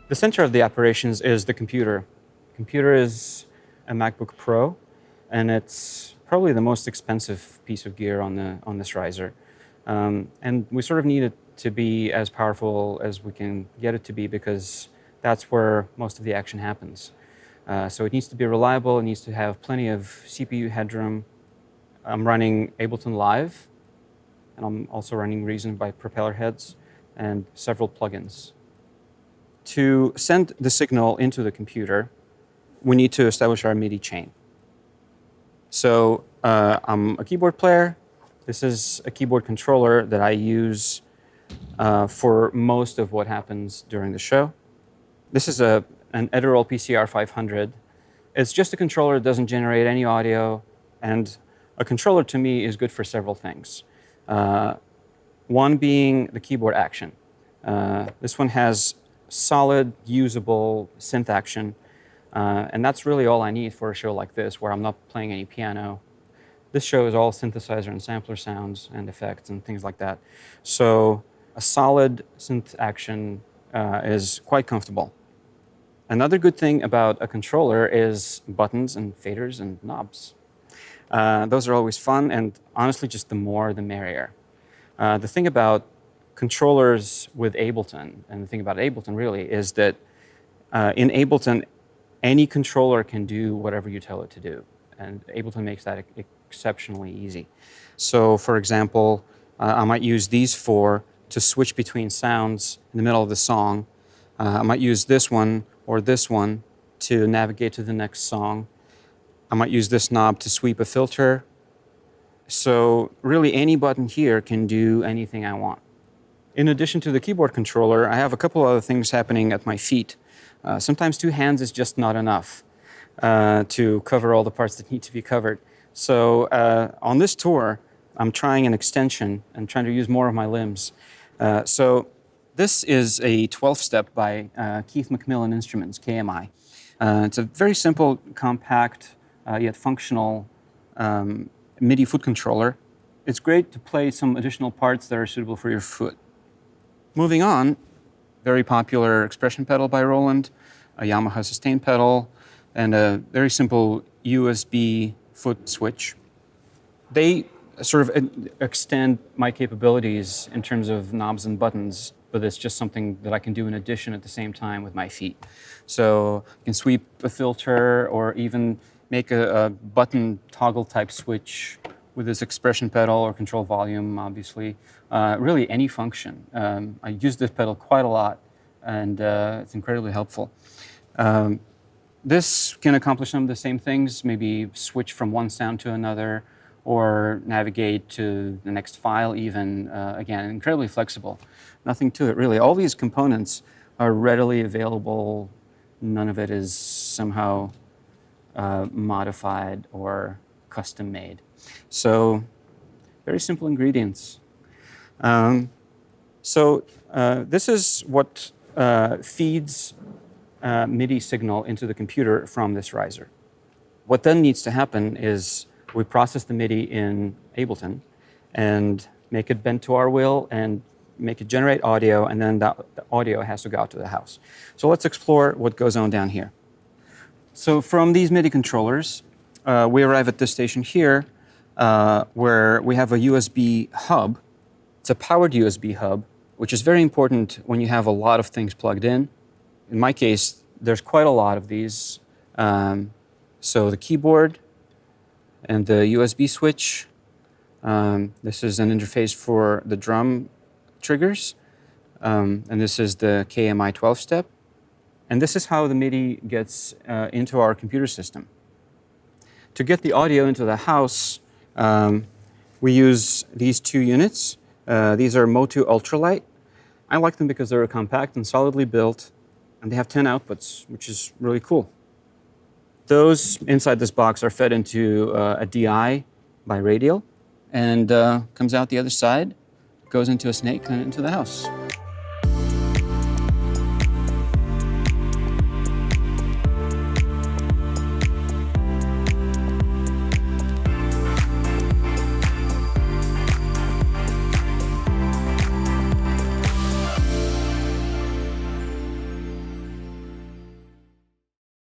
The center of the operations is the computer. The computer is a MacBook Pro, and it's probably the most expensive piece of gear on this riser. And we sort of need it to be as powerful as we can get it to be, because that's where most of the action happens. So it needs to be reliable, it needs to have plenty of CPU headroom. I'm running Ableton Live, and I'm also running Reason by Propeller Heads, and several plugins. To send the signal into the computer, we need to establish our MIDI chain. So I'm a keyboard player. This is a keyboard controller that I use for most of what happens during the show. This is an Edirol PCR 500. It's just a controller, it doesn't generate any audio, and a controller to me is good for several things. One being the keyboard action. This one has solid, usable synth action, and that's really all I need for a show like this, where I'm not playing any piano. This show is all synthesizer and sampler sounds and effects and things like that. So a solid synth action is quite comfortable. Another good thing about a controller is buttons and faders and knobs. Those are always fun, and honestly, just the more the merrier. The thing about controllers with Ableton, and the thing about Ableton really, is that in Ableton, any controller can do whatever you tell it to do. And Ableton makes that exceptionally easy. So for example, I might use these four to switch between sounds in the middle of the song. I might use this one or this one to navigate to the next song. I might use this knob to sweep a filter. So really any button here can do anything I want. In addition to the keyboard controller, I have a couple other things happening at my feet. Sometimes two hands is just not enough to cover all the parts that need to be covered. So on this tour, I'm trying an extension and trying to use more of my limbs. So this is a 12-step by Keith McMillan Instruments, KMI. It's a very simple, compact, yet functional MIDI foot controller. It's great to play some additional parts that are suitable for your foot. Moving on, very popular expression pedal by Roland, a Yamaha sustain pedal, and a very simple USB foot switch. They sort of extend my capabilities in terms of knobs and buttons, but it's just something that I can do in addition at the same time with my feet. So I can sweep a filter or even make a button toggle type switch with this expression pedal or control volume, obviously. Really any function. I use this pedal quite a lot, and it's incredibly helpful. This can accomplish some of the same things, maybe switch from one sound to another, or navigate to the next file even. Again, incredibly flexible. Nothing to it, really. All these components are readily available. None of it is somehow modified or custom made. So, very simple ingredients. This is what feeds MIDI signal into the computer from this riser. What then needs to happen is we process the MIDI in Ableton and make it bend to our will and make it generate audio, and then the audio has to go out to the house. So let's explore what goes on down here. So from these MIDI controllers, we arrive at this station here, where we have a USB hub. It's a powered USB hub, which is very important when you have a lot of things plugged in. In my case, there's quite a lot of these. So the keyboard and the USB switch. This is an interface for the drum triggers. And this is the KMI 12-step. And this is how the MIDI gets into our computer system. To get the audio into the house, we use these two units. These are Motu Ultralight. I like them because they're compact and solidly built, and they have 10 outputs, which is really cool. Those inside this box are fed into a DI by Radial, and comes out the other side, goes into a snake and into the house.